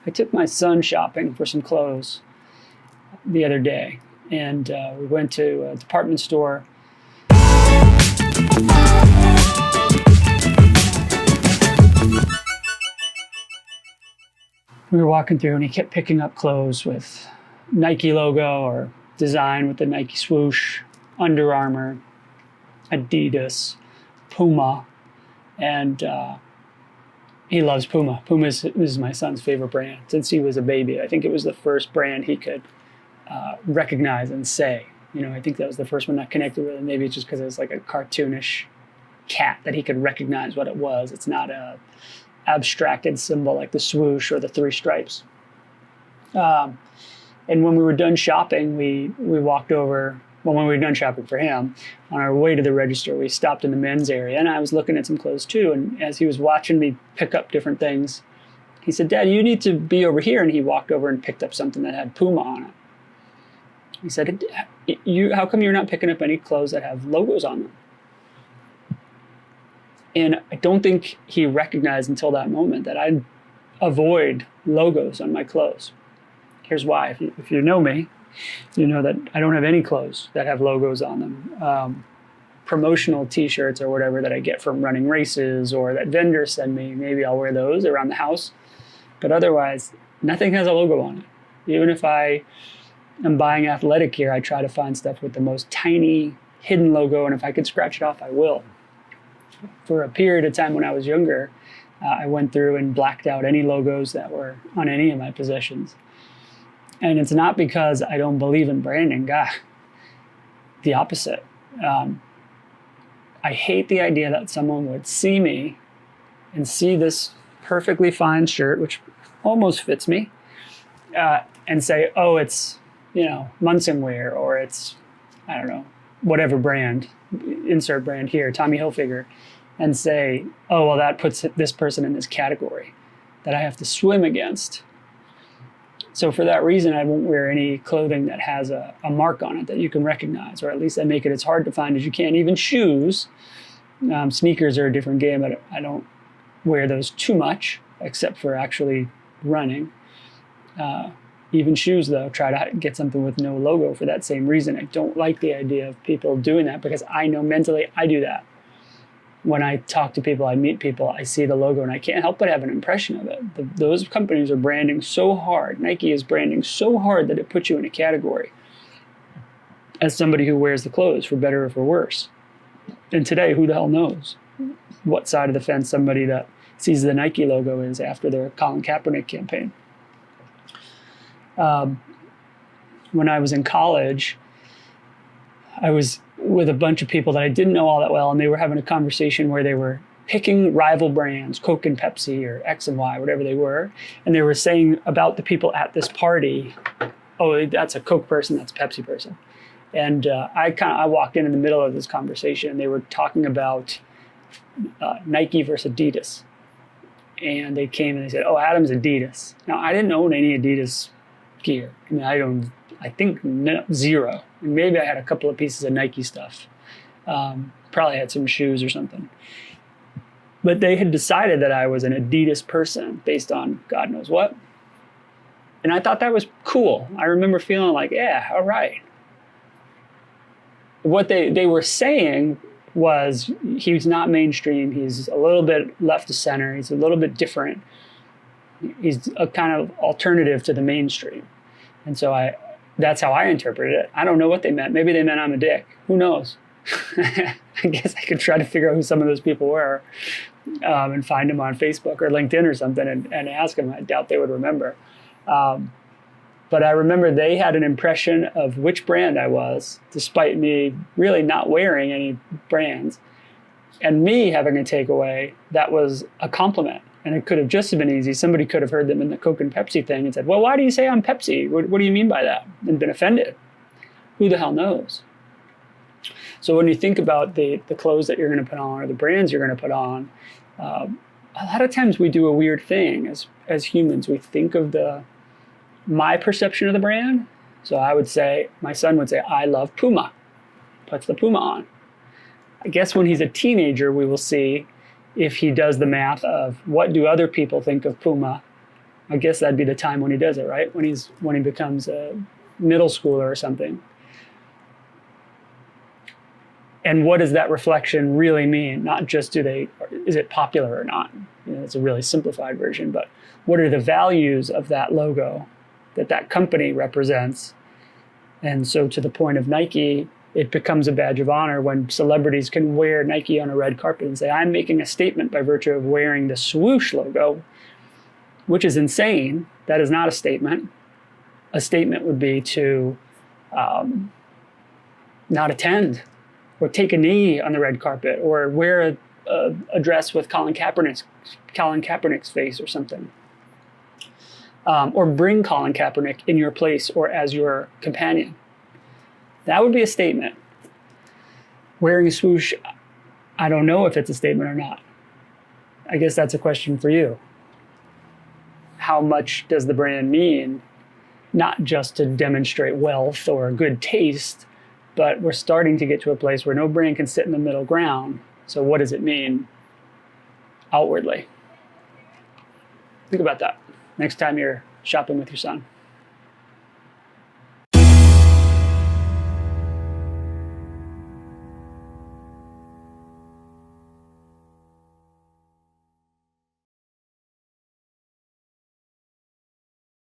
I took my son shopping for some clothes the other day, and we went to a department store. We were walking through, and he kept picking up clothes with Nike logo or design with the Nike swoosh, Under Armour, Adidas, Puma, and he loves Puma. Puma is my son's favorite brand since he was a baby. I think it was the first brand he could recognize and say. You know, I think that was the first one that connected with him. Maybe it's just because it was like a cartoonish cat that he could recognize what it was. It's not a abstracted symbol like the swoosh or the three stripes. And when we were done shopping, we walked over. Well, when we were done shopping for him, on our way to the register, we stopped in the men's area, and I was looking at some clothes too. And as he was watching me pick up different things, he said, "Dad, you need to be over here." And he walked over and picked up something that had Puma on it. He said, how come you're not picking up any clothes that have logos on them? And I don't think he recognized until that moment that I avoid logos on my clothes. Here's why. If you know me, you know that I don't have any clothes that have logos on them. Promotional t-shirts or whatever that I get from running races or that vendors send me, maybe I'll wear those around the house. But otherwise, nothing has a logo on it. Even if I am buying athletic gear, I try to find stuff with the most tiny hidden logo, and if I could scratch it off, I will. For a period of time when I was younger, I went through and blacked out any logos that were on any of my possessions. And it's not because I don't believe in branding. God, the opposite. I hate the idea that someone would see me and see this perfectly fine shirt, which almost fits me, and say, oh, it's, you know, Munsonwear, or it's, I don't know, whatever brand, insert brand here, Tommy Hilfiger, and say, oh, well, that puts this person in this category that I have to swim against. So for that reason, I won't wear any clothing that has a mark on it that you can recognize, or at least I make it as hard to find as you can. Even shoes, sneakers are a different game, but I don't wear those too much, except for actually running. Even shoes, though, try to get something with no logo for that same reason. I don't like the idea of people doing that because I know mentally I do that. When I talk to people, I meet people, I see the logo and I can't help but have an impression of it. Those companies are branding so hard. Nike is branding so hard that it puts you in a category as somebody who wears the clothes, for better or for worse. And today, who the hell knows what side of the fence somebody that sees the Nike logo is after their Colin Kaepernick campaign. When I was in college, I was with a bunch of people that I didn't know all that well, and they were having a conversation where they were picking rival brands, Coke and Pepsi or X and Y, whatever they were, and they were saying about the people at this party, oh, that's a Coke person, that's a Pepsi person. And I walked in the middle of this conversation, and they were talking about Nike versus Adidas. And they came and they said, oh, Adam's Adidas. Now, I didn't own any Adidas gear. I mean, I think zero. And maybe I had a couple of pieces of Nike stuff. Probably had some shoes or something. But they had decided that I was an Adidas person based on God knows what. And I thought that was cool. I remember feeling like, yeah, all right. What they were saying was he's not mainstream. He's a little bit left of center. He's a little bit different. He's a kind of alternative to the mainstream. And so that's how I interpreted it. I don't know what they meant. Maybe they meant I'm a dick. Who knows? I guess I could try to figure out who some of those people were and find them on Facebook or LinkedIn or something and ask them. I doubt they would remember. But I remember they had an impression of which brand I was, despite me really not wearing any brands, and me having a takeaway that was a compliment. And it could have just been easy. Somebody could have heard them in the Coke and Pepsi thing and said, well, why do you say I'm Pepsi? What do you mean by that? And been offended. Who the hell knows? So when you think about the clothes that you're going to put on or the brands you're going to put on, a lot of times we do a weird thing as humans. We think of my perception of the brand. So I would say, my son would say, I love Puma. Puts the Puma on. I guess when he's a teenager, we will see if he does the math of what do other people think of Puma I guess that'd be the time when he does it, right? When he becomes a middle schooler or something. And what does that reflection really mean? Not just is it popular or not? It's a really simplified version, but what are the values of that logo that company represents? And so to the point of Nike, it becomes a badge of honor when celebrities can wear Nike on a red carpet and say, I'm making a statement by virtue of wearing the swoosh logo, which is insane. That is not a statement. A statement would be to not attend or take a knee on the red carpet or wear a dress with Colin Kaepernick's face or something. Or bring Colin Kaepernick in your place or as your companion. That would be a statement. Wearing a swoosh, I don't know if it's a statement or not. I guess that's a question for you. How much does the brand mean? Not just to demonstrate wealth or good taste, but we're starting to get to a place where no brand can sit in the middle ground. So what does it mean outwardly? Think about that next time you're shopping with your son.